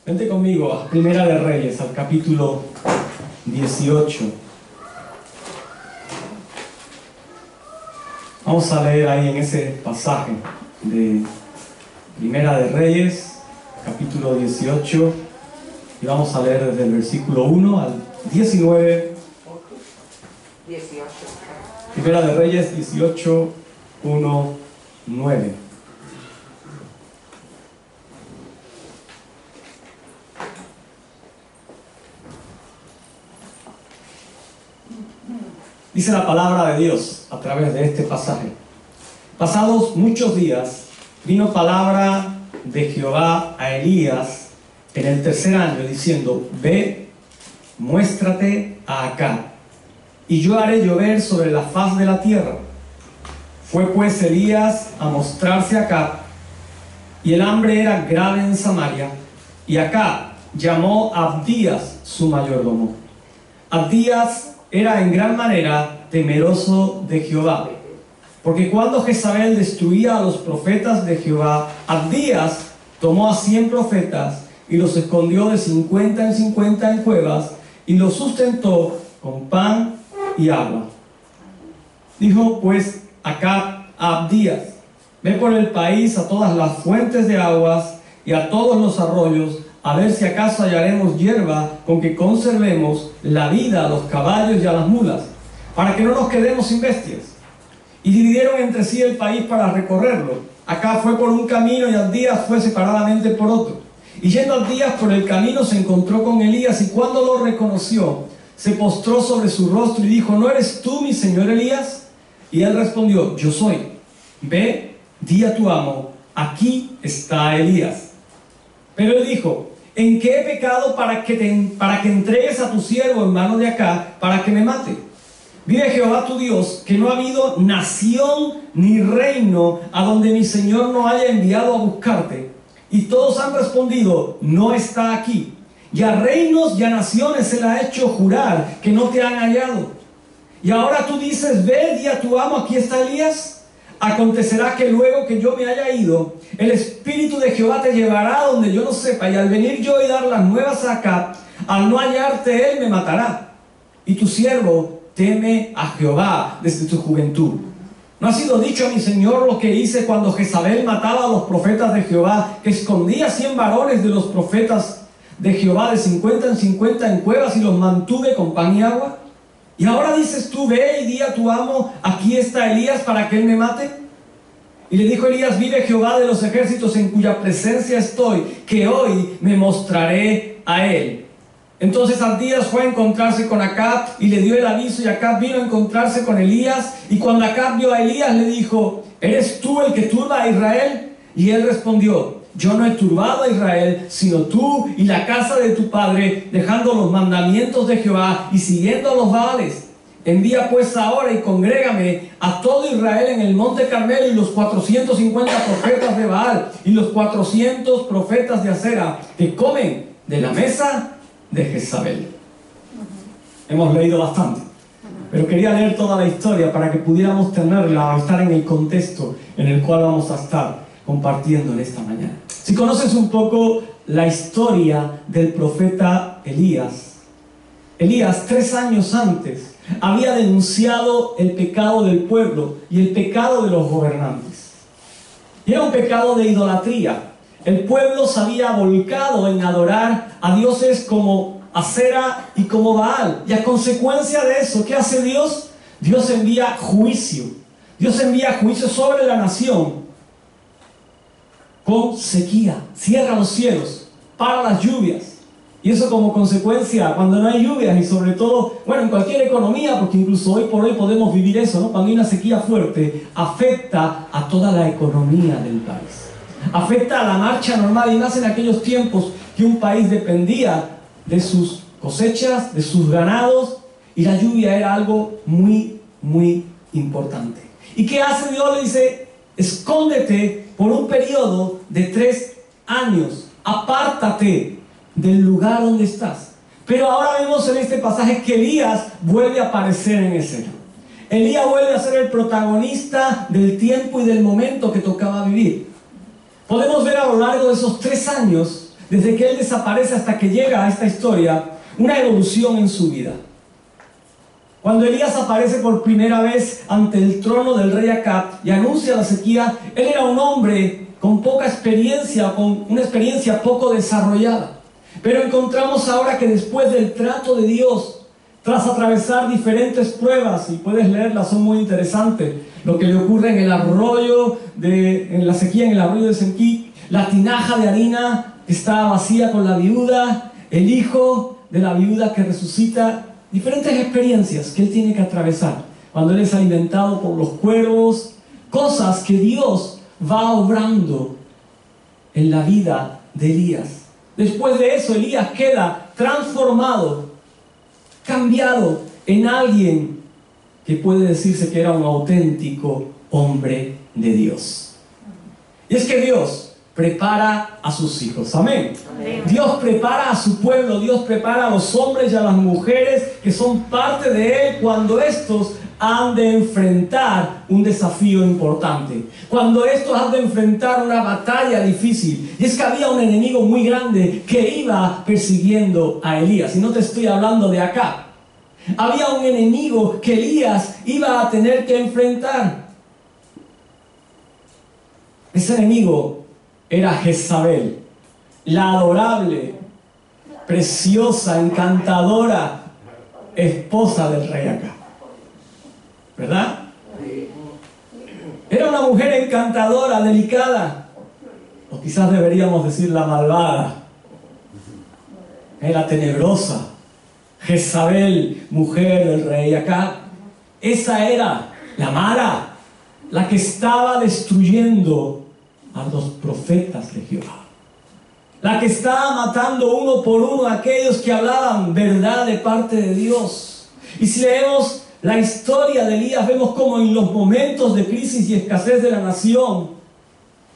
Vente conmigo a Primera de Reyes, al capítulo 18. Vamos a leer ahí en ese pasaje de Primera de Reyes, capítulo 18, y vamos a leer desde el versículo 1 al 19. 18. Primera de Reyes 18, 1, 9. Dice la palabra de Dios a través de este pasaje. Pasados muchos días, vino palabra de Jehová a Elías en el tercer año, diciendo: Ve, muéstrate a Acab, y yo haré llover sobre la faz de la tierra. Fue pues Elías a mostrarse a Acab, y el hambre era grave en Samaria, y Acab llamó a Abdías su mayordomo. Abdías era en gran manera temeroso de Jehová, porque cuando Jezabel destruía a los profetas de Jehová, Abdías tomó a 100 profetas y los escondió de 50 en 50 en cuevas, y los sustentó con pan y agua. Dijo pues Acab a Abdías: Ve por el país a todas las fuentes de aguas y a todos los arroyos, a ver si acaso hallaremos hierba con que conservemos la vida a los caballos y a las mulas, para que no nos quedemos sin bestias. Y dividieron entre sí el país para recorrerlo. Acab fue por un camino y Abdías fue separadamente por otro. Y yendo Abdías por el camino se encontró con Elías, y cuando lo reconoció, se postró sobre su rostro y dijo: ¿No eres tú, mi señor Elías? Y él respondió: Yo soy. Ve, di a tu amo: aquí está Elías. Pero él dijo: ¿En qué he pecado para que entregues a tu siervo en mano de Acab para que me mate? Vive Jehová tu Dios, que no ha habido nación ni reino a donde mi señor no haya enviado a buscarte. Y todos han respondido: no está aquí. Y a reinos y a naciones se le ha hecho jurar que no te han hallado. Y ahora tú dices: ve, di a tu amo: aquí está Elías. Acontecerá que luego que yo me haya ido, el Espíritu de Jehová te llevará a donde yo no sepa, y al venir yo y dar las nuevas a Acab, al no hallarte él me matará. Y tu siervo teme a Jehová desde tu juventud. ¿No ha sido dicho a mi señor lo que hice cuando Jezabel mataba a los profetas de Jehová, que escondía 100 varones de los profetas de Jehová de 50 en 50 en cuevas, y los mantuve con pan y agua? Y ahora dices tú: ve y di a tu amo: aquí está Elías, para que él me mate. Y le dijo Elías: vive Jehová de los ejércitos, en cuya presencia estoy, que hoy me mostraré a él. Entonces Abdías fue a encontrarse con Acab y le dio el aviso, y Acab vino a encontrarse con Elías. Y cuando Acab vio a Elías, le dijo: ¿eres tú el que turba a Israel? Y él respondió: yo no he turbado a Israel, sino tú y la casa de tu padre, dejando los mandamientos de Jehová y siguiendo a los Baales. Envía pues ahora y congrégame a todo Israel en el monte Carmelo, y los 450 profetas de Baal y los 400 profetas de Acera, que comen de la mesa de Jezabel. Hemos leído bastante, pero quería leer toda la historia para que pudiéramos tenerla o estar en el contexto en el cual vamos a estar compartiendo en esta mañana. Si conoces un poco la historia del profeta Elías, 3 años antes había denunciado el pecado del pueblo y el pecado de los gobernantes. Y era un pecado de idolatría. El pueblo se había volcado en adorar a dioses como Acera y como Baal. Y a consecuencia de eso, ¿qué hace Dios? Dios envía juicio. Dios envía juicio sobre la nación con sequía. Cierra los cielos, para las lluvias. Y eso como consecuencia, cuando no hay lluvias, y sobre todo, bueno, en cualquier economía, porque incluso hoy por hoy podemos vivir eso, ¿no? Cuando hay una sequía fuerte, afecta a toda la economía del país. Afecta a la marcha normal, y más en aquellos tiempos que un país dependía de sus cosechas, de sus ganados, y la lluvia era algo muy, muy importante. ¿Y qué hace Dios? Le dice: escóndete por un periodo de 3 años, apártate del lugar donde estás. Pero ahora vemos en este pasaje que Elías vuelve a aparecer en escena. Elías vuelve a ser el protagonista del tiempo y del momento que tocaba vivir. Podemos ver a lo largo de esos 3 años desde que él desaparece hasta que llega a esta historia, una evolución en su vida. Cuando Elías aparece por primera vez ante el trono del rey Acab y anuncia la sequía, él era un hombre con poca experiencia, con una experiencia poco desarrollada. Pero encontramos ahora que después del trato de Dios, tras atravesar diferentes pruebas, y puedes leerlas, son muy interesantes, lo que le ocurre en el arroyo, en la sequía en el arroyo de Senquí, la tinaja de harina que está vacía con la viuda, el hijo de la viuda que resucita, diferentes experiencias que él tiene que atravesar cuando él es alimentado por los cuervos, cosas que Dios va obrando en la vida de Elías. Después de eso, Elías queda transformado, cambiado en alguien que puede decirse que era un auténtico hombre de Dios. Y es que Dios prepara a sus hijos, amén. Dios prepara a su pueblo, Dios prepara a los hombres y a las mujeres que son parte de Él cuando estos han de enfrentar un desafío importante, cuando estos han de enfrentar una batalla difícil. Y es que había un enemigo muy grande que iba persiguiendo a Elías, y no te estoy hablando de acá. Había un enemigo que Elías iba a tener que enfrentar. Ese enemigo era Jezabel, la adorable, preciosa, encantadora esposa del rey Acab. ¿Verdad? Era una mujer encantadora, delicada, o quizás deberíamos decir la malvada. Era tenebrosa. Jezabel, mujer del rey Acab. Esa era la mala, la que estaba destruyendo a los profetas de Jehová, la que estaba matando uno por uno a aquellos que hablaban verdad de parte de Dios. Y si leemos la historia de Elías, vemos como en los momentos de crisis y escasez de la nación,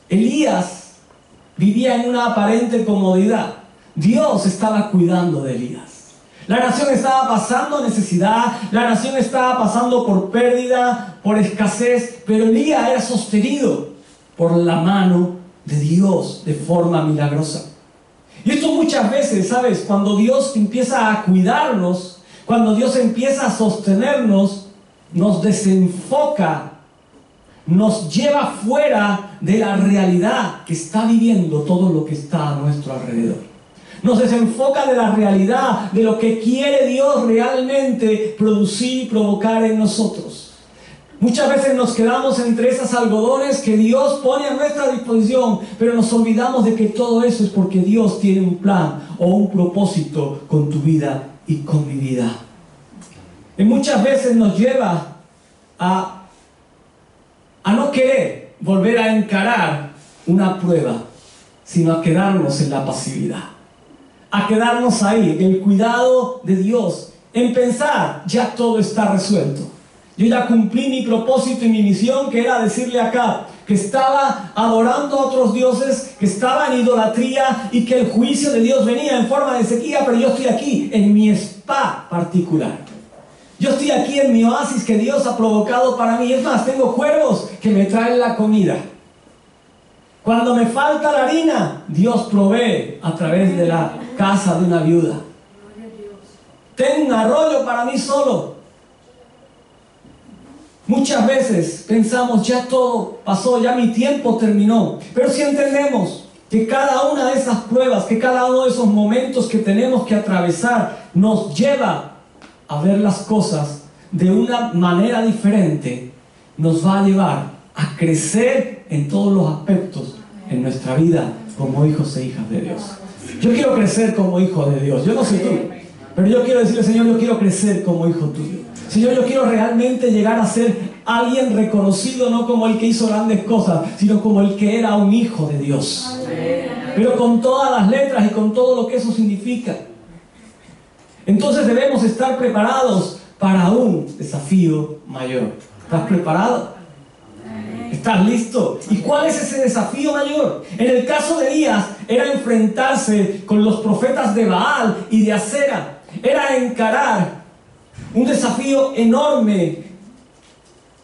Elías vivía en una aparente comodidad. Dios estaba cuidando de Elías. La nación estaba pasando necesidad, la nación estaba pasando por pérdida, por escasez, pero Elías era sostenido por la mano de Dios de forma milagrosa. Y esto muchas veces, ¿sabes? Cuando Dios empieza a cuidarnos, cuando Dios empieza a sostenernos, nos desenfoca, nos lleva fuera de la realidad que está viviendo todo lo que está a nuestro alrededor. Nos desenfoca de la realidad, de lo que quiere Dios realmente producir y provocar en nosotros. Muchas veces nos quedamos entre esas algodones que Dios pone a nuestra disposición, pero nos olvidamos de que todo eso es porque Dios tiene un plan o un propósito con tu vida y con mi vida. Y muchas veces nos lleva a no querer volver a encarar una prueba, sino a quedarnos en la pasividad, a quedarnos ahí, en el cuidado de Dios, en pensar, ya todo está resuelto. Yo ya cumplí mi propósito y mi misión, que era decirle acá que estaba adorando a otros dioses, que estaba en idolatría y que el juicio de Dios venía en forma de sequía, pero yo estoy aquí en mi spa particular. Yo estoy aquí en mi oasis que Dios ha provocado para mí. Es más, tengo cuervos que me traen la comida. Cuando me falta la harina, Dios provee a través de la casa de una viuda. Tengo un arroyo para mí solo. Muchas veces pensamos, ya todo pasó, ya mi tiempo terminó. Pero si entendemos que cada una de esas pruebas, que cada uno de esos momentos que tenemos que atravesar nos lleva a ver las cosas de una manera diferente, nos va a llevar a crecer en todos los aspectos en nuestra vida como hijos e hijas de Dios. Yo quiero crecer como hijo de Dios. Yo no sé tú, pero yo quiero decirle, Señor, yo quiero crecer como hijo tuyo. Señor, yo quiero realmente llegar a ser alguien reconocido, no como el que hizo grandes cosas, sino como el que era un hijo de Dios. Pero con todas las letras y con todo lo que eso significa. Entonces debemos estar preparados para un desafío mayor. ¿Estás preparado? ¿Estás listo? ¿Y cuál es ese desafío mayor? En el caso de Elías, era enfrentarse con los profetas de Baal y de Acera. Era encarar un desafío enorme.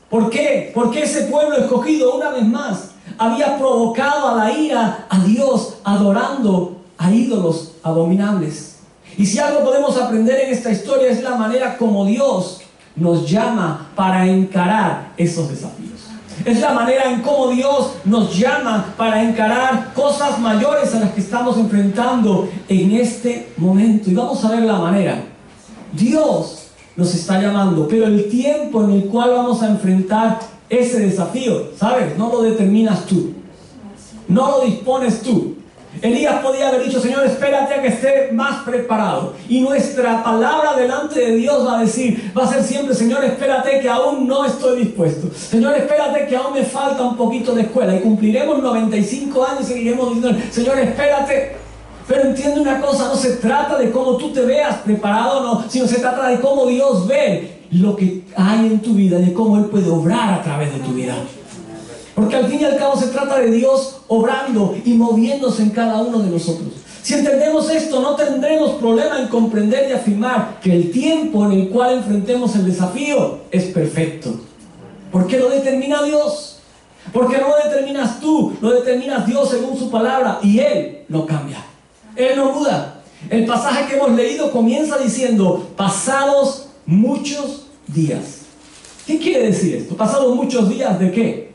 ¿Por qué? Porque ese pueblo escogido, una vez más, había provocado a la ira a Dios adorando a ídolos abominables. Y si algo podemos aprender en esta historia es la manera como Dios nos llama para encarar esos desafíos. Es la manera en cómo Dios nos llama para encarar cosas mayores a las que estamos enfrentando en este momento. Y vamos a ver la manera. Dios nos está llamando, pero el tiempo en el cual vamos a enfrentar ese desafío, ¿sabes? No lo determinas tú. No lo dispones tú. Elías podía haber dicho: Señor, espérate a que esté más preparado. Y nuestra palabra delante de Dios va a ser siempre: Señor, espérate que aún no estoy dispuesto. Señor, espérate que aún me falta un poquito de escuela. Y cumpliremos 95 años y seguiremos diciendo: Señor, espérate. Pero entiende una cosa, no se trata de cómo tú te veas preparado, no, sino se trata de cómo Dios ve lo que hay en tu vida, de cómo Él puede obrar a través de tu vida. Porque al fin y al cabo se trata de Dios obrando y moviéndose en cada uno de nosotros. Si entendemos esto, no tendremos problema en comprender y afirmar que el tiempo en el cual enfrentemos el desafío es perfecto. Porque lo determina Dios. Porque no lo determinas tú, lo determinas Dios según su palabra. Y Él no cambia. Él no muda. El pasaje que hemos leído comienza diciendo: pasados muchos días. ¿Qué quiere decir esto? ¿Pasados muchos días de qué?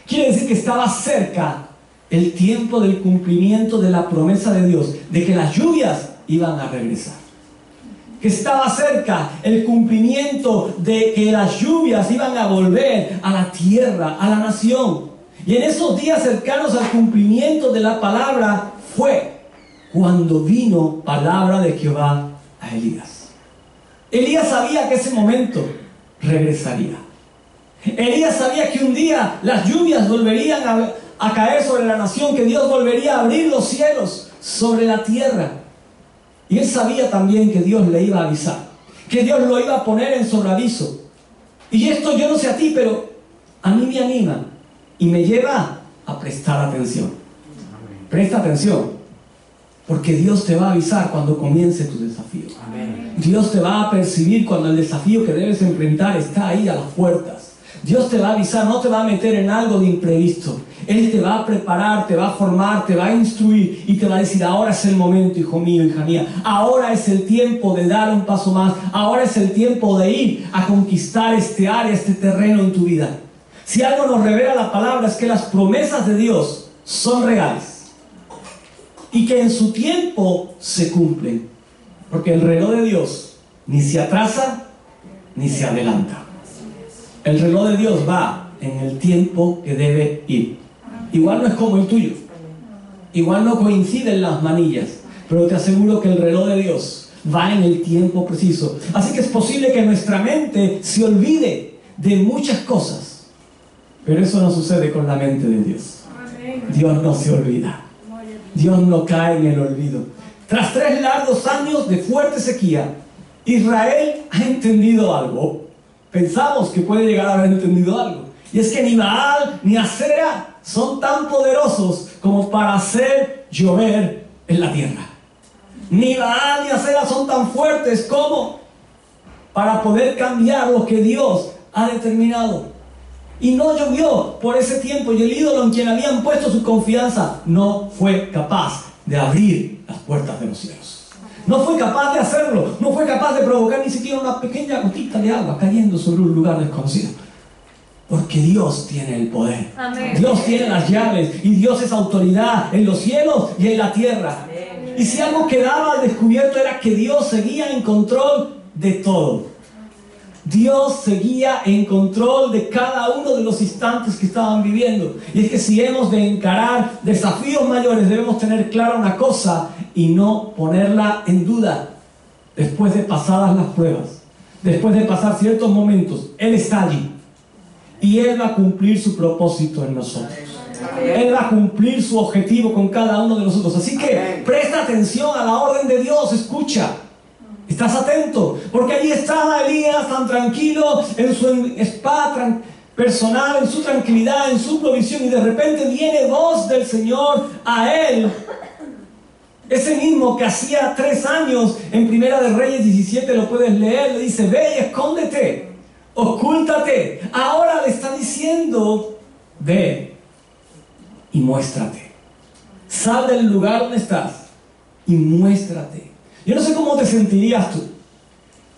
Quiere decir que estaba cerca el tiempo del cumplimiento de la promesa de Dios, de que las lluvias iban a regresar. Que estaba cerca el cumplimiento de que las lluvias iban a volver a la tierra, a la nación. Y en esos días cercanos al cumplimiento de la palabra fue cuando vino palabra de Jehová a Elías. Elías sabía que ese momento regresaría. Elías sabía que un día las lluvias volverían a caer sobre la nación, que Dios volvería a abrir los cielos sobre la tierra. Y él sabía también que Dios le iba a avisar, que Dios lo iba a poner en sobreaviso. Y esto yo no sé a ti, pero a mí me anima y me lleva a prestar atención. Presta atención, porque Dios te va a avisar cuando comience tu desafío. Dios te va a percibir cuando el desafío que debes enfrentar está ahí a las puertas. Dios te va a avisar, no te va a meter en algo de imprevisto. Él te va a preparar, te va a formar, te va a instruir y te va a decir: ahora es el momento, hijo mío, hija mía. Ahora es el tiempo de dar un paso más. Ahora es el tiempo de ir a conquistar este área, este terreno en tu vida. Si algo nos revela la palabra es que las promesas de Dios son reales y que en su tiempo se cumplen. Porque el reloj de Dios ni se atrasa ni se adelanta. El reloj de Dios va en el tiempo que debe ir. Igual no es como el tuyo. Igual no coinciden las manillas. Pero te aseguro que el reloj de Dios va en el tiempo preciso. Así que es posible que nuestra mente se olvide de muchas cosas. Pero eso no sucede con la mente de Dios. Dios no se olvida. Dios no cae en el olvido. Tras 3 largos años de fuerte sequía, Israel ha entendido algo. Pensamos que puede llegar a haber entendido algo. Y es que ni Baal ni Asera son tan poderosos como para hacer llover en la tierra. Ni Baal ni Asera son tan fuertes como para poder cambiar lo que Dios ha determinado. Y no llovió por ese tiempo, y el ídolo en quien habían puesto su confianza no fue capaz de abrir las puertas de los cielos. No fue capaz de hacerlo. No fue capaz de provocar ni siquiera una pequeña gotita de agua cayendo sobre un lugar desconocido. Porque Dios tiene el poder. Amén. Dios tiene las llaves. Y Dios es autoridad en los cielos y en la tierra. Amén. Y si algo quedaba al descubierto era que Dios seguía en control de todo. Dios seguía en control de cada uno de los instantes que estaban viviendo. Y es que si hemos de encarar desafíos mayores, debemos tener clara una cosa y no ponerla en duda. Después de pasadas las pruebas, después de pasar ciertos momentos, Él está allí. Y Él va a cumplir su propósito en nosotros. Él va a cumplir su objetivo con cada uno de nosotros. Así que presta atención a la orden de Dios, escucha. ¿Estás atento? Porque allí estaba Elías tan tranquilo en su spa personal, en su tranquilidad, en su provisión, y de repente viene voz del Señor a él. Ese mismo que hacía 3 años en Primera de Reyes 17, lo puedes leer, le dice: ve y escóndete, ocúltate. Ahora le está diciendo: ve y muéstrate. sal del lugar donde estás y muéstrate. Yo no sé cómo te sentirías tú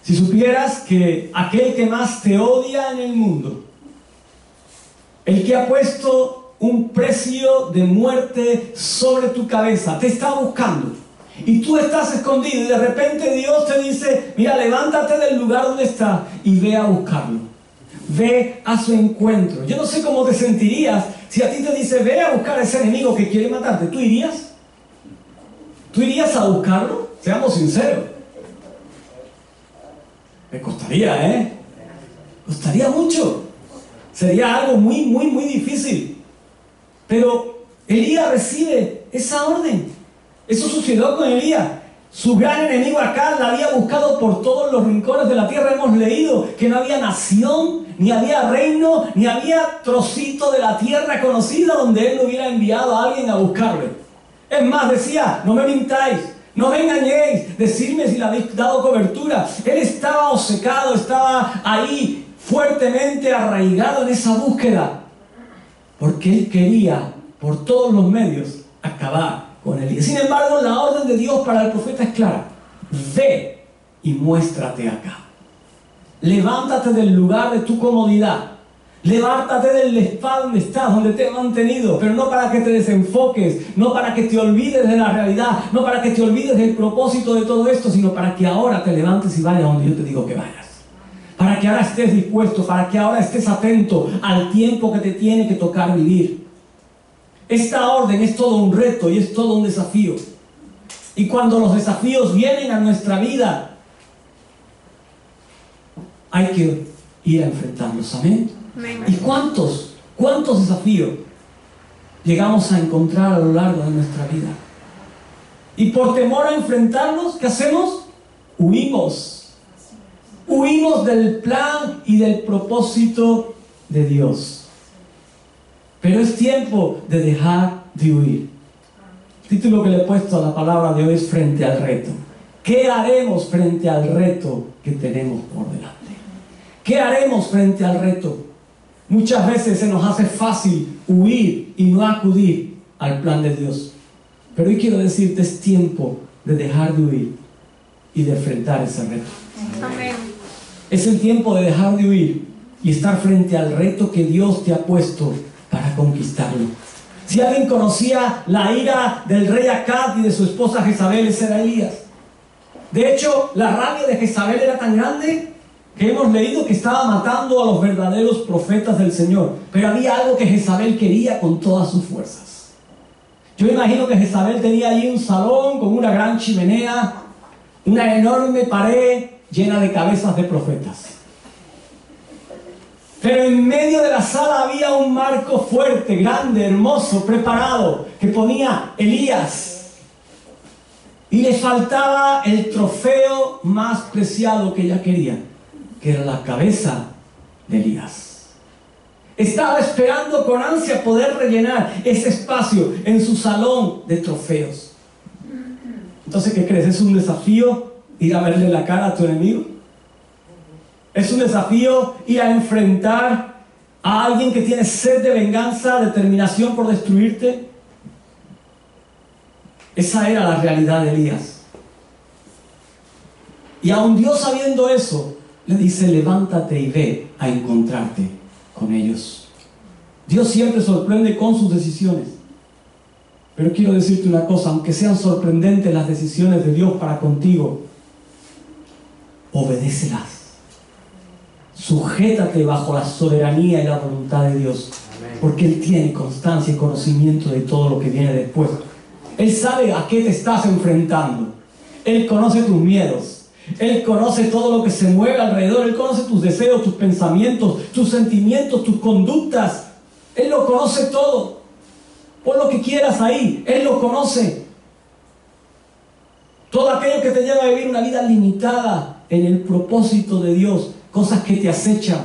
si supieras que aquel que más te odia en el mundo, el que ha puesto un precio de muerte sobre tu cabeza, te está buscando. Y tú estás escondido y de repente Dios te dice, mira, levántate del lugar donde estás y ve a buscarlo. Ve a su encuentro. Yo no sé cómo te sentirías si a ti te dice, ve a buscar a ese enemigo que quiere matarte. ¿Tú irías? ¿Tú irías a buscarlo? Seamos sinceros. Me costaría, ¿eh? Costaría mucho. Sería algo muy, muy, muy difícil. Pero Elías recibe esa orden. Eso sucedió con Elías. Su gran enemigo Acab la había buscado por todos los rincones de la tierra. Hemos leído que no había nación, ni había reino, ni había trocito de la tierra conocida donde él no hubiera enviado a alguien a buscarle. Es más, decía, no me mintáis, no me engañéis, decidme si le habéis dado cobertura. Él estaba obcecado, estaba ahí fuertemente arraigado en esa búsqueda, porque él quería, por todos los medios, acabar con Elías. Sin embargo, la orden de Dios para el profeta es clara: ve y muéstrate acá. Levántate del lugar de tu comodidad. Levántate del spa donde estás, donde te he mantenido, pero no para que te desenfoques, no para que te olvides de la realidad, no para que te olvides del propósito de todo esto, sino para que ahora te levantes y vayas donde yo te digo que vayas. Para que ahora estés dispuesto, para que ahora estés atento al tiempo que te tiene que tocar vivir. Esta orden es todo un reto y es todo un desafío. Y cuando los desafíos vienen a nuestra vida, hay que ir a enfrentarlos. Amén. ¿Y cuántos desafíos llegamos a encontrar a lo largo de nuestra vida? Y por temor a enfrentarlos, ¿qué hacemos? Huimos. Huimos del plan y del propósito de Dios. Pero es tiempo de dejar de huir. El título que le he puesto a la palabra de hoy es frente al reto. ¿Qué haremos frente al reto que tenemos por delante? ¿Qué haremos frente al reto? Muchas veces se nos hace fácil huir y no acudir al plan de Dios. Pero hoy quiero decirte, es tiempo de dejar de huir y de enfrentar ese reto. Amén. Es el tiempo de dejar de huir y estar frente al reto que Dios te ha puesto para conquistarlo. Si alguien conocía la ira del rey Acab y de su esposa Jezabel, ese era Elías. De hecho, la rabia de Jezabel era tan grande que hemos leído que estaba matando a los verdaderos profetas del Señor. Pero había algo que Jezabel quería con todas sus fuerzas. Yo imagino que Jezabel tenía allí un salón con una gran chimenea, una enorme pared llena de cabezas de profetas. Pero en medio de la sala había un marco fuerte, grande, hermoso, preparado, que ponía Elías. Y le faltaba el trofeo más preciado que ella quería, que era la cabeza de Elías. Estaba esperando con ansia poder rellenar ese espacio en su salón de trofeos. Entonces, ¿qué crees? ¿Es un desafío ir a verle la cara a tu enemigo? ¿Es un desafío ir a enfrentar a alguien que tiene sed de venganza, determinación por destruirte? Esa era la realidad de Elías. Y aun Dios, sabiendo eso, le dice: levántate y ve a encontrarte con ellos. Dios siempre sorprende con sus decisiones. Pero quiero decirte una cosa: aunque sean sorprendentes las decisiones de Dios para contigo, obedécelas. Sujétate bajo la soberanía y la voluntad de Dios. Porque Él tiene constancia y conocimiento de todo lo que viene después. Él sabe a qué te estás enfrentando. Él conoce tus miedos. Él conoce todo lo que se mueve alrededor. Él conoce tus deseos, tus pensamientos, tus sentimientos, tus conductas. Él lo conoce todo. Pon lo que quieras ahí. Él lo conoce. Todo aquello que te lleva a vivir una vida limitada en el propósito de Dios. Cosas que te acechan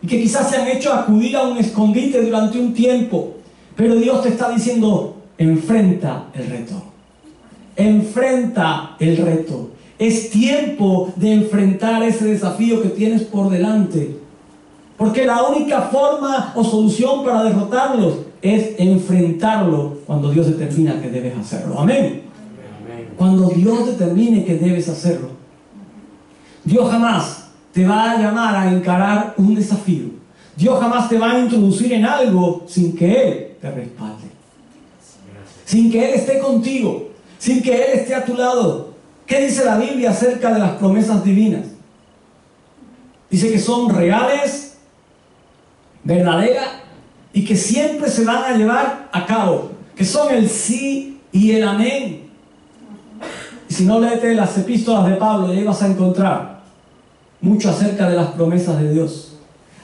y que quizás se han hecho acudir a un escondite durante un tiempo. Pero Dios te está diciendo: enfrenta el reto. Enfrenta el reto. Es tiempo de enfrentar ese desafío que tienes por delante. Porque la única forma o solución para derrotarlos es enfrentarlo cuando Dios determina que debes hacerlo. Amén. Cuando Dios determine que debes hacerlo. Dios jamás te va a llamar a encarar un desafío. Dios jamás te va a introducir en algo sin que Él te respalde. Sin que Él esté contigo. Sin que Él esté a tu lado. ¿Qué dice la Biblia acerca de las promesas divinas? Dice que son reales, verdaderas y que siempre se van a llevar a cabo. Que son el sí y el amén. Y si no, léete las epístolas de Pablo y ahí vas a encontrar mucho acerca de las promesas de Dios.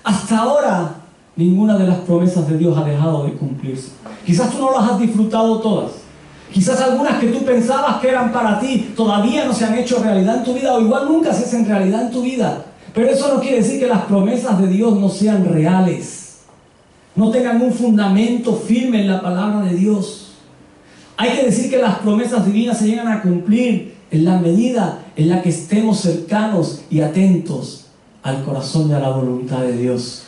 Hasta ahora, ninguna de las promesas de Dios ha dejado de cumplirse. Quizás tú no las has disfrutado todas. Quizás algunas que tú pensabas que eran para ti todavía no se han hecho realidad en tu vida, o igual nunca se hacen realidad en tu vida. Pero eso no quiere decir que las promesas de Dios no sean reales, no tengan un fundamento firme en la palabra de Dios. Hay que decir que las promesas divinas se llegan a cumplir en la medida en la que estemos cercanos y atentos al corazón y a la voluntad de Dios.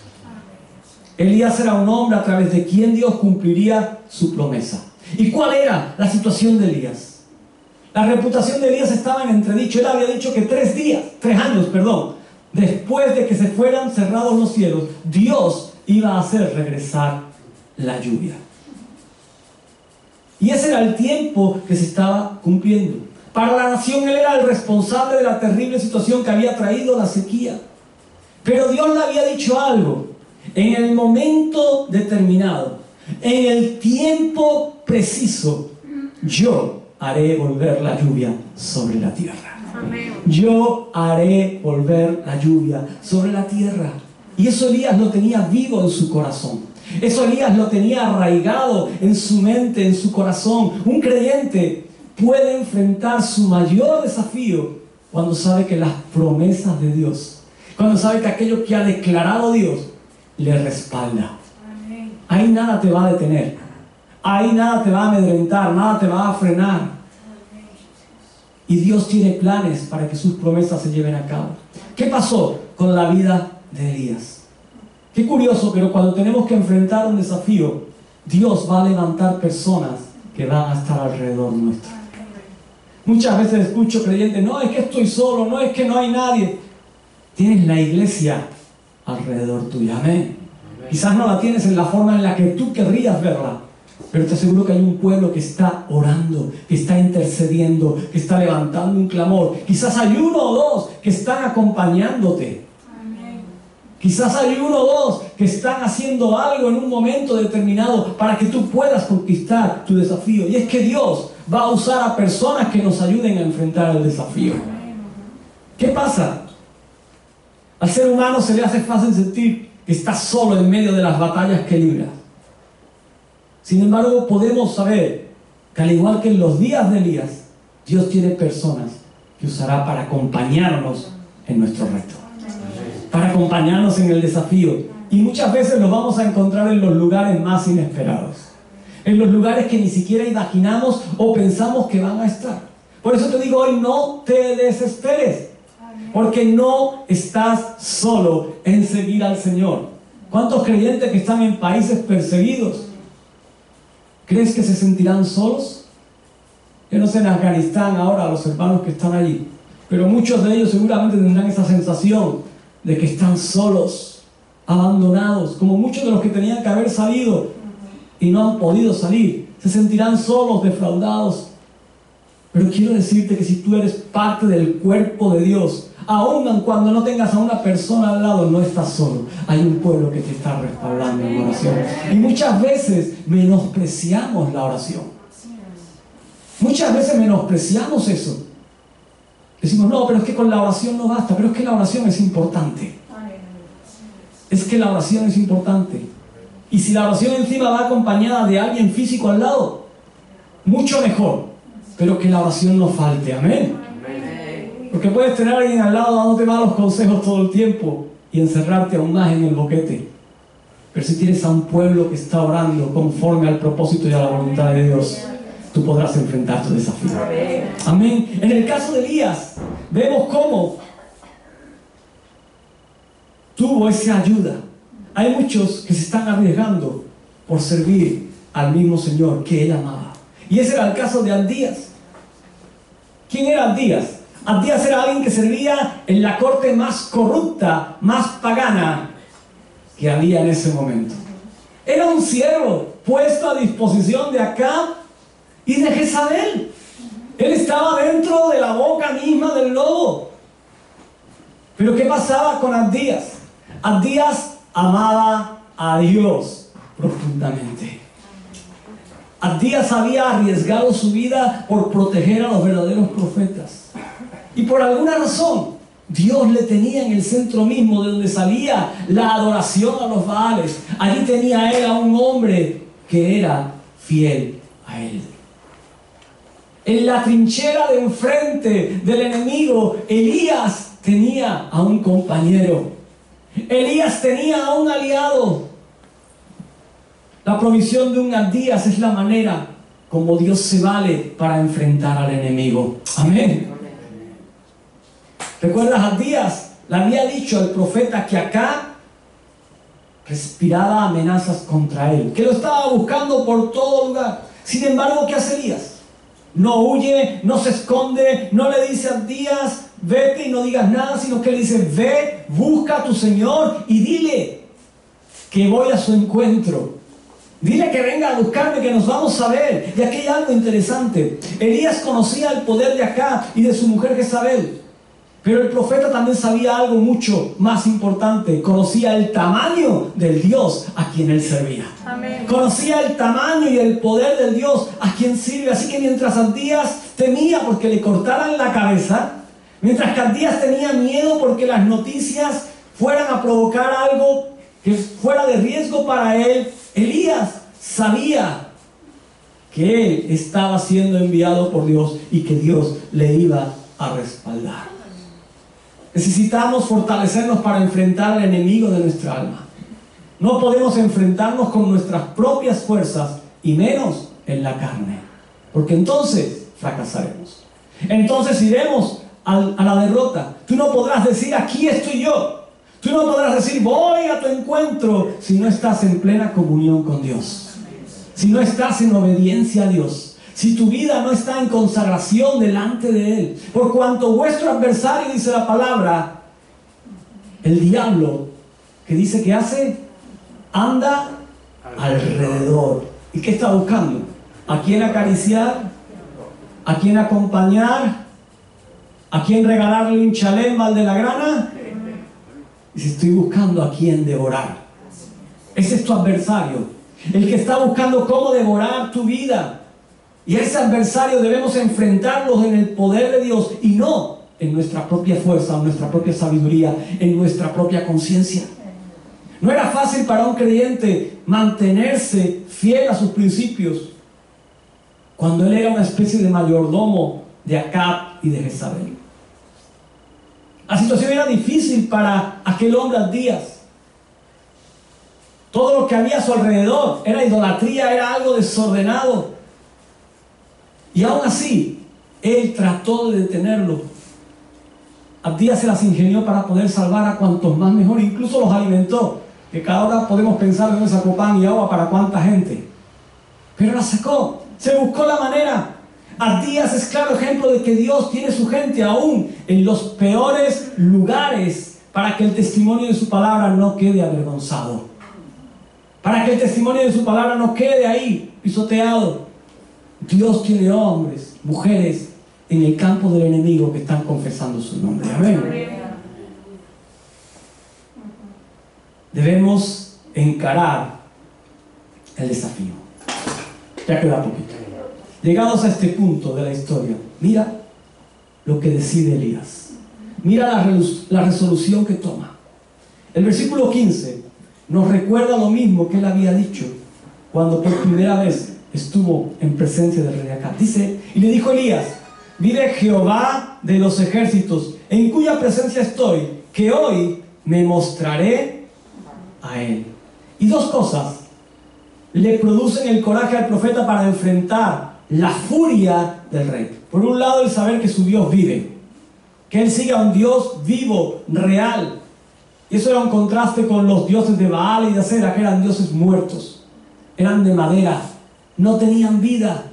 Elías era un hombre a través de quien Dios cumpliría su promesa. ¿Y cuál era la situación de Elías? La reputación de Elías estaba en entredicho. Él había dicho que 3 años, después de que se fueran cerrados los cielos, Dios iba a hacer regresar la lluvia. Y ese era el tiempo que se estaba cumpliendo. Para la nación él era el responsable de la terrible situación que había traído la sequía. Pero Dios le había dicho algo. En el momento determinado, en el tiempo preciso, yo haré volver la lluvia sobre la tierra. Yo haré volver la lluvia sobre la tierra. Y eso Elías lo tenía vivo en su corazón. Eso Elías lo tenía arraigado en su mente, en su corazón. Un creyente puede enfrentar su mayor desafío cuando sabe que las promesas de Dios, cuando sabe que aquello que ha declarado Dios le respalda. Ahí nada te va a detener. Ahí nada te va a amedrentar, nada te va a frenar. Y Dios tiene planes para que sus promesas se lleven a cabo. ¿Qué pasó con la vida de Elías? Qué curioso, pero cuando tenemos que enfrentar un desafío, Dios va a levantar personas que van a estar alrededor nuestro. Muchas veces escucho creyentes, no, es que estoy solo, no, es que no hay nadie. Tienes la iglesia alrededor tuya, amén. Quizás no la tienes en la forma en la que tú querrías verla, pero te aseguro que hay un pueblo que está orando, que está intercediendo, que está levantando un clamor. Quizás hay 1 o 2 que están acompañándote. Quizás hay 1 o 2 que están haciendo algo en un momento determinado para que tú puedas conquistar tu desafío. Y es que Dios va a usar a personas que nos ayuden a enfrentar el desafío. ¿Qué pasa? Al ser humano se le hace fácil sentir que está solo en medio de las batallas que libra. Sin embargo, podemos saber que al igual que en los días de Elías, Dios tiene personas que usará para acompañarnos en nuestro reto, para acompañarnos en el desafío. Y muchas veces los vamos a encontrar en los lugares más inesperados, en los lugares que ni siquiera imaginamos o pensamos que van a estar. Por eso te digo hoy, no te desesperes, porque no estás solo en seguir al Señor. ¿Cuántos creyentes que están en países perseguidos, crees que se sentirán solos? Yo no sé en Afganistán ahora, los hermanos que están allí, pero muchos de ellos seguramente tendrán esa sensación de que están solos, abandonados, como muchos de los que tenían que haber salido y no han podido salir. Se sentirán solos, defraudados. Pero quiero decirte que si tú eres parte del cuerpo de Dios, aun cuando no tengas a una persona al lado, no estás solo. Hay un pueblo que te está respaldando en oración. Y muchas veces menospreciamos la oración. Muchas veces menospreciamos eso. Decimos, no, pero es que con la oración no basta. Pero es que la oración es importante. Es que la oración es importante. Y si la oración encima va acompañada de alguien físico al lado, mucho mejor. Pero que la oración no falte, amén. Porque puedes tener a alguien al lado dándote malos consejos todo el tiempo y encerrarte aún más en el boquete. Pero si tienes a un pueblo que está orando conforme al propósito y a la voluntad de Dios, tú podrás enfrentar tu desafío. Amén. En el caso de Elías, vemos cómo tuvo esa ayuda. Hay muchos que se están arriesgando por servir al mismo Señor que él amaba. Y ese era el caso de Abdías. ¿Quién era Abdías? Abdías era alguien que servía en la corte más corrupta, más pagana que había en ese momento. Era un siervo puesto a disposición de Acab y de Jezabel. Él estaba dentro de la boca misma del lobo. Pero ¿qué pasaba con Abdías? Abdías amaba a Dios profundamente. Abdías había arriesgado su vida por proteger a los verdaderos profetas. Y por alguna razón, Dios le tenía en el centro mismo de donde salía la adoración a los Baales. Allí tenía él a un hombre que era fiel a él. En la trinchera de enfrente del enemigo, Elías tenía a un compañero. Elías tenía a un aliado. La provisión de un Abdías es la manera como Dios se vale para enfrentar al enemigo. Amén. ¿Recuerdas? Abdías le había dicho al profeta que acá respiraba amenazas contra él, que lo estaba buscando por todo lugar. Sin embargo, ¿qué hace Elías? No huye, no se esconde, no le dice a Abdías, vete y no digas nada, sino que le dice, ve, busca a tu Señor y dile que voy a su encuentro. Dile que venga a buscarme, que nos vamos a ver. Y aquí hay algo interesante. Elías conocía el poder de Acab y de su mujer Jezabel. Pero el profeta también sabía algo mucho más importante. Conocía el tamaño del Dios a quien él servía. Amén. Conocía el tamaño y el poder del Dios a quien sirve. Así que mientras Abdías temía porque le cortaran la cabeza, mientras que Abdías tenía miedo porque las noticias fueran a provocar algo que fuera de riesgo para él, Elías sabía que él estaba siendo enviado por Dios y que Dios le iba a respaldar. Necesitamos fortalecernos para enfrentar al enemigo de nuestra alma. No podemos enfrentarnos con nuestras propias fuerzas y menos en la carne, porque entonces fracasaremos. Entonces iremos a la derrota. Tú no podrás decir, aquí estoy yo. Tú no podrás decir, voy a tu encuentro, si no estás en plena comunión con Dios, si no estás en obediencia a Dios, si tu vida no está en consagración delante de Él. Por cuanto vuestro adversario, dice la palabra, el diablo, que dice que hace, anda alrededor. ¿Y qué está buscando? ¿A quién acariciar? ¿A quién acompañar? ¿A quién regalarle un chalé mal de la grana? Y si estoy buscando a quién devorar. Ese es tu adversario, el que está buscando cómo devorar tu vida. Y ese adversario debemos enfrentarlos en el poder de Dios y no en nuestra propia fuerza, en nuestra propia sabiduría, en nuestra propia conciencia. No era fácil para un creyente mantenerse fiel a sus principios cuando él era una especie de mayordomo de Acab y de Jezabel. La situación era difícil para aquel hombre Abdías. Todo lo que había a su alrededor era idolatría, era algo desordenado. Y aún así, él trató de detenerlo. Abdías se las ingenió para poder salvar a cuantos más mejor, incluso los alimentó. Que cada hora podemos pensar en dónde sacó pan y agua para cuánta gente. Pero la sacó, se buscó la manera. Abdías es claro ejemplo de que Dios tiene su gente aún en los peores lugares para que el testimonio de su palabra no quede avergonzado. Para que el testimonio de su palabra no quede ahí pisoteado. Dios tiene hombres, mujeres en el campo del enemigo que están confesando su nombre. Amén. Debemos encarar el desafío. Ya queda poquito. Llegados a este punto de la historia, mira lo que decide Elías. Mira la resolución que toma. El versículo 15 nos recuerda lo mismo que él había dicho cuando por primera vez estuvo en presencia del rey Acab. Dice, y le dijo Elías, vive Jehová de los ejércitos, en cuya presencia estoy, que hoy me mostraré a él. Y dos cosas le producen el coraje al profeta para enfrentar la furia del rey. Por un lado, el saber que su Dios vive, que él sigue a un Dios vivo, real, Y eso era un contraste con los dioses de Baal y de Acera, que eran dioses muertos. Eran de madera, no tenían vida.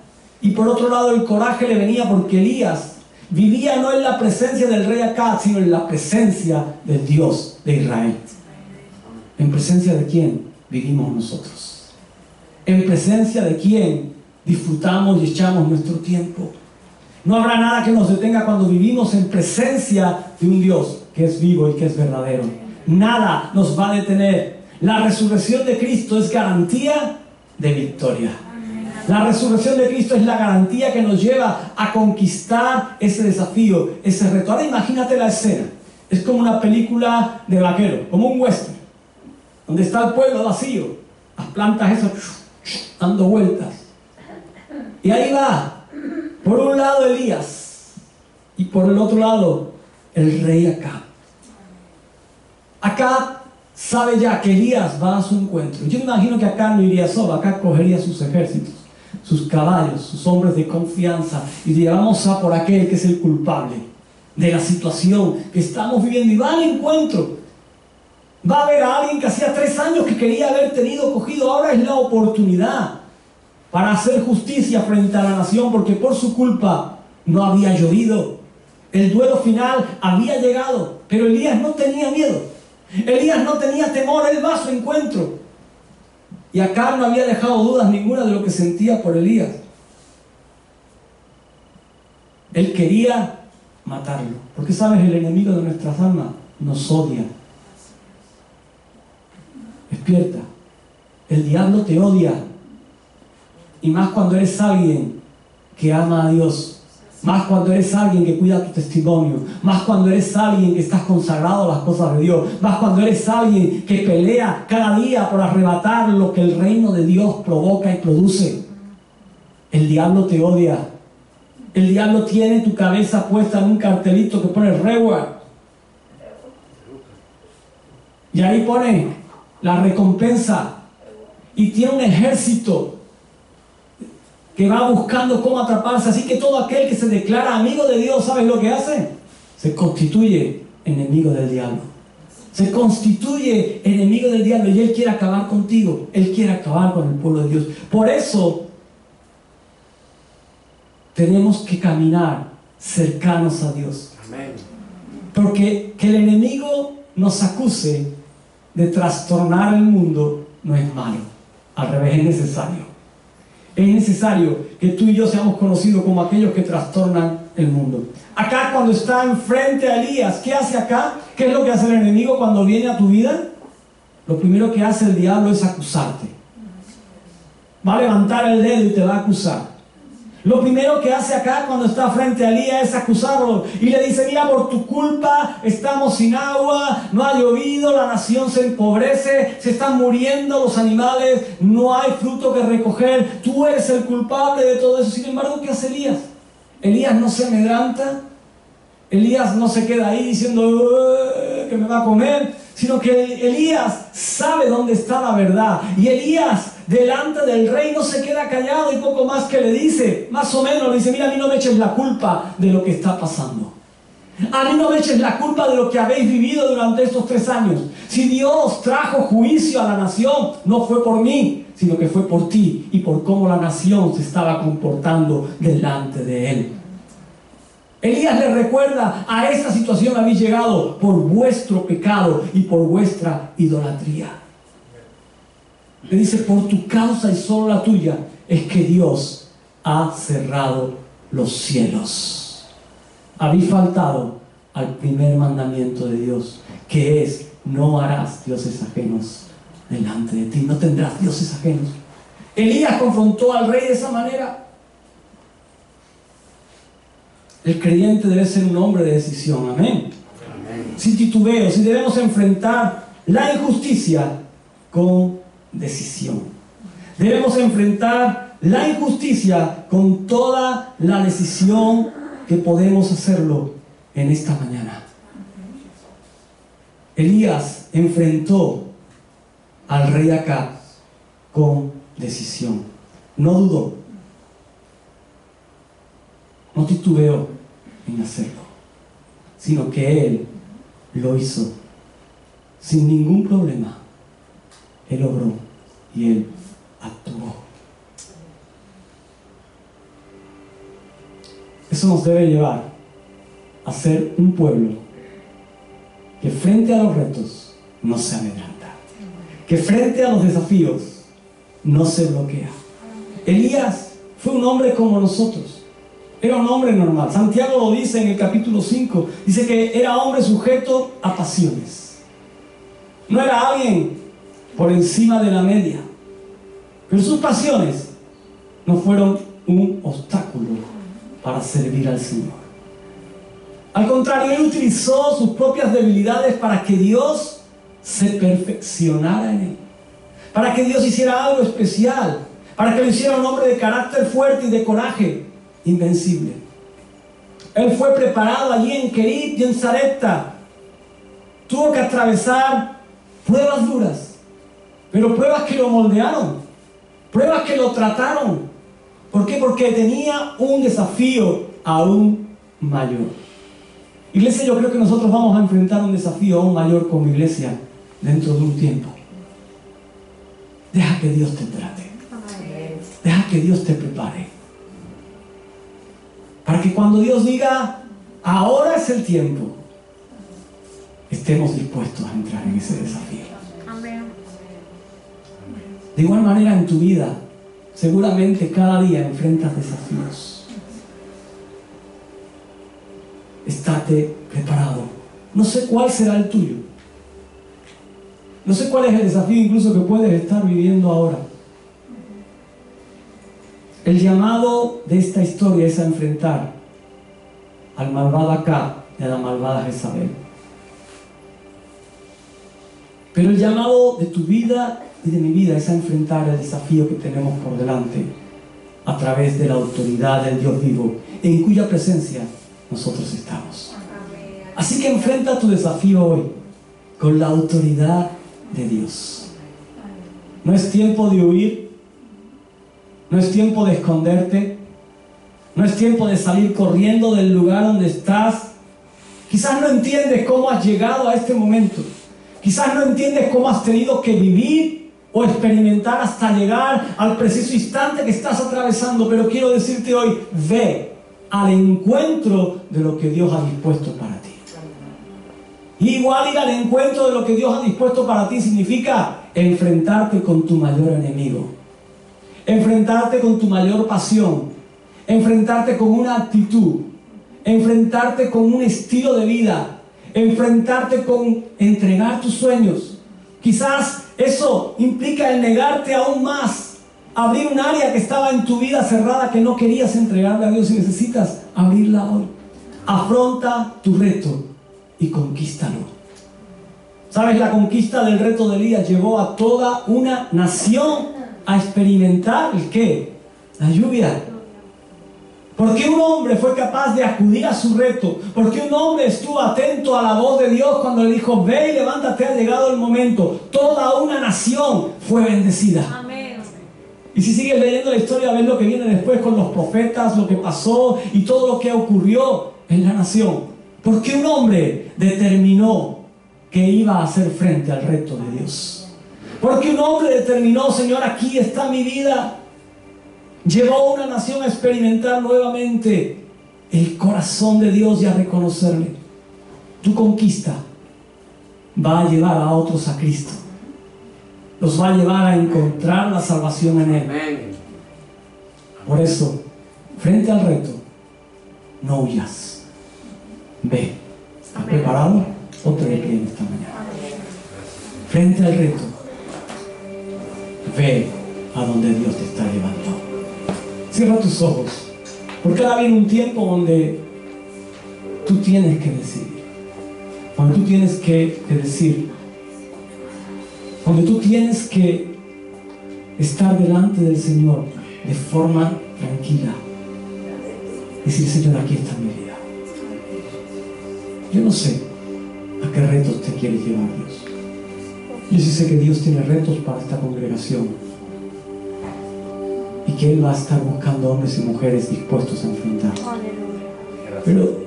Y por otro lado el coraje le venía porque Elías vivía no en la presencia del rey Acab, sino en la presencia del Dios de Israel. ¿En presencia de quién vivimos nosotros? ¿En presencia de quién disfrutamos y echamos nuestro tiempo? No habrá nada que nos detenga cuando vivimos en presencia de un Dios que es vivo y que es verdadero. Nada nos va a detener. La resurrección de Cristo es garantía de victoria. La resurrección de Cristo es la garantía que nos lleva a conquistar ese desafío, ese reto. Ahora imagínate la escena. Es como una película de vaquero, como un western, donde está el pueblo vacío, las plantas esas dando vueltas. Y ahí va, por un lado Elías, y por el otro lado el rey Acab. Acab sabe ya que Elías va a su encuentro. Yo me imagino que Acab no iría solo. Acab cogería sus ejércitos, sus caballos, sus hombres de confianza, y diría: vamos a por aquel que es el culpable de la situación que estamos viviendo. Y va al encuentro. Va a ver a alguien que hacía 3 años que quería haber tenido cogido. Ahora es la oportunidad para hacer justicia frente a la nación, porque por su culpa no había llovido. El duelo final había llegado, pero Elías no tenía miedo. Elías no tenía temor. Él va a su encuentro. Y Acab no había dejado dudas ninguna de lo que sentía por Elías. Él quería matarlo, porque sabes, el enemigo de nuestras almas nos odia. Despierta. El diablo te odia, y más cuando eres alguien que ama a Dios, más cuando eres alguien que cuida tu testimonio, más cuando eres alguien que estás consagrado a las cosas de Dios, más cuando eres alguien que pelea cada día por arrebatar lo que el reino de Dios provoca y produce. El diablo te odia. El diablo tiene tu cabeza puesta en un cartelito que pone reward, y ahí pone la recompensa, y tiene un ejército que va buscando cómo atraparse. Así que todo aquel que se declara amigo de Dios, ¿sabes lo que hace? Se constituye enemigo del diablo. Se constituye enemigo del diablo, y él quiere acabar contigo. Él quiere acabar con el pueblo de Dios. Por eso tenemos que caminar cercanos a Dios. Amén. Porque que el enemigo nos acuse de trastornar el mundo no es malo. Al revés, es necesario. Es necesario que tú y yo seamos conocidos como aquellos que trastornan el mundo. Acá, cuando está enfrente a Elías, ¿qué hace acá? ¿Qué es lo que hace el enemigo cuando viene a tu vida? Lo primero que hace el diablo es acusarte. Va a levantar el dedo y te va a acusar. Lo primero que hace acá cuando está frente a Elías es acusarlo, y le dice: mira, por tu culpa estamos sin agua, no ha llovido, la nación se empobrece, se están muriendo los animales, no hay fruto que recoger, tú eres el culpable de todo eso. Sin embargo, ¿qué hace Elías? Elías no se amedranta. Elías no se queda ahí diciendo que me va a comer, sino que Elías sabe dónde está la verdad. Y Elías, delante del rey, no se queda callado, y poco más que le dice, más o menos le dice: mira, a mí no me eches la culpa de lo que está pasando. A mí no me eches la culpa de lo que habéis vivido durante estos 3 años. Si Dios trajo juicio a la nación, no fue por mí, sino que fue por ti y por cómo la nación se estaba comportando delante de él. Elías le recuerda: a esta situación habéis llegado por vuestro pecado y por vuestra idolatría. Le dice: por tu causa y solo la tuya es que Dios ha cerrado los cielos. Habéis faltado al primer mandamiento de Dios, que es: no harás dioses ajenos delante de ti, no tendrás dioses ajenos. Elías confrontó al rey de esa manera. El creyente debe ser un hombre de decisión, amén. Sin titubeo, si debemos enfrentar la injusticia con decisión. Debemos enfrentar la injusticia con toda la decisión que podemos hacerlo en esta mañana. Elías enfrentó al rey Acab con decisión. No dudó, no titubeó en hacerlo, sino que él lo hizo sin ningún problema, Él obró y Él actuó. Eso nos debe llevar a ser un pueblo que frente a los retos no se amedrenta, que frente a los desafíos no se bloquea. Elías fue un hombre como nosotros, era un hombre normal. Santiago lo dice en el capítulo 5, dice que era hombre sujeto a pasiones. No era alguien por encima de la media, pero sus pasiones no fueron un obstáculo para servir al Señor. Al contrario, él utilizó sus propias debilidades para que Dios se perfeccionara en él, para que Dios hiciera algo especial, para que lo hiciera un hombre de carácter fuerte y de coraje invencible. Él fue preparado allí en Kerit y en Sarepta. Tuvo que atravesar pruebas duras, pero pruebas que lo moldearon, pruebas que lo trataron. ¿Por qué? Porque tenía un desafío aún mayor. Iglesia, yo creo que nosotros vamos a enfrentar un desafío aún mayor como iglesia dentro de un tiempo. Deja que Dios te trate. Deja que Dios te prepare. Para que cuando Dios diga, ahora es el tiempo, estemos dispuestos a entrar en ese desafío. De igual manera en tu vida, seguramente cada día enfrentas desafíos. Estate preparado. No sé cuál será el tuyo. No sé cuál es el desafío incluso que puedes estar viviendo ahora. El llamado de esta historia es a enfrentar al malvado Acab y a la malvada Jezabel. Pero el llamado de tu vida y de mi vida es a enfrentar el desafío que tenemos por delante a través de la autoridad del Dios vivo, en cuya presencia nosotros estamos. Así que enfrenta tu desafío hoy con la autoridad de Dios. No es tiempo de huir, no es tiempo de esconderte, no es tiempo de salir corriendo del lugar donde estás. Quizás no entiendes cómo has llegado a este momento, quizás no entiendes cómo has tenido que vivir o experimentar hasta llegar al preciso instante que estás atravesando, pero quiero decirte hoy, ve al encuentro de lo que Dios ha dispuesto para ti. Y igual ir al encuentro de lo que Dios ha dispuesto para ti significa enfrentarte con tu mayor enemigo, enfrentarte con tu mayor pasión, enfrentarte con una actitud, enfrentarte con un estilo de vida, enfrentarte con entregar tus sueños. Quizás eso implica el negarte aún más, abrir un área que estaba en tu vida cerrada que no querías entregarle a Dios y necesitas abrirla hoy. Afronta tu reto y conquístalo. ¿Sabes? La conquista del reto de Elías llevó a toda una nación a experimentar ¿el qué? La lluvia. Porque un hombre fue capaz de acudir a su reto, porque un hombre estuvo atento a la voz de Dios cuando le dijo, ve y levántate, ha llegado el momento. Toda una nación fue bendecida. Amén. Y si sigues leyendo la historia, ves lo que viene después con los profetas, lo que pasó y todo lo que ocurrió en la nación. Porque un hombre determinó que iba a hacer frente al reto de Dios. Porque un hombre determinó, Señor, aquí está mi vida. Llevó a una nación a experimentar nuevamente el corazón de Dios y a reconocerle. Tu conquista va a llevar a otros a Cristo. Los va a llevar a encontrar la salvación en Él. Por eso, frente al reto, no huyas. Ve. ¿Estás preparado? Ponte de pie en esta mañana. Frente al reto, ve a donde Dios te está llevando. Cierra tus ojos, porque ahora viene un tiempo donde tú tienes que decidir, donde tú tienes que decir, donde tú tienes que estar delante del Señor de forma tranquila, decir, Señor, aquí está mi vida. Yo no sé a qué retos te quiere llevar Dios. Yo sí sé que Dios tiene retos para esta congregación y que Él va a estar buscando hombres y mujeres dispuestos a enfrentar. Pero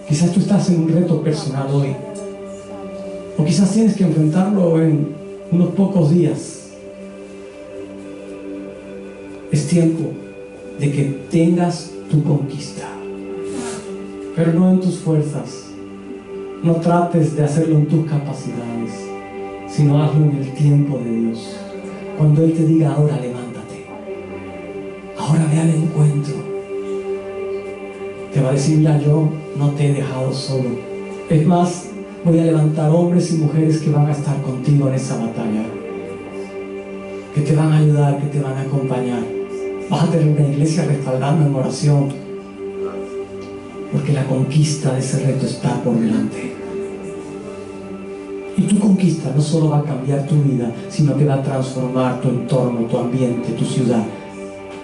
quizás tú estás en un reto personal hoy O quizás tienes que enfrentarlo en unos pocos días. Es tiempo de que tengas tu conquista, pero no en tus fuerzas. No trates de hacerlo en tus capacidades, sino hazlo en el tiempo de Dios. Cuando Él te diga, ahora levántate, ahora ve al encuentro, te va a decir, ya yo no te he dejado solo. Es más, voy a levantar hombres y mujeres que van a estar contigo en esa batalla, que te van a ayudar, que te van a acompañar. Vas a tener una iglesia respaldando en oración, porque la conquista de ese reto está por delante. Y tu conquista no solo va a cambiar tu vida, sino que va a transformar tu entorno, tu ambiente, tu ciudad.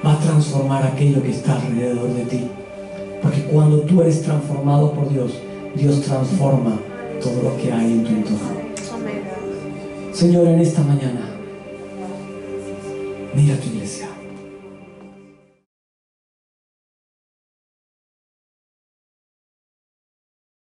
Va a transformar aquello que está alrededor de ti. Porque cuando tú eres transformado por Dios, Dios transforma todo lo que hay en tu entorno. Señor, en esta mañana, mira tu iglesia.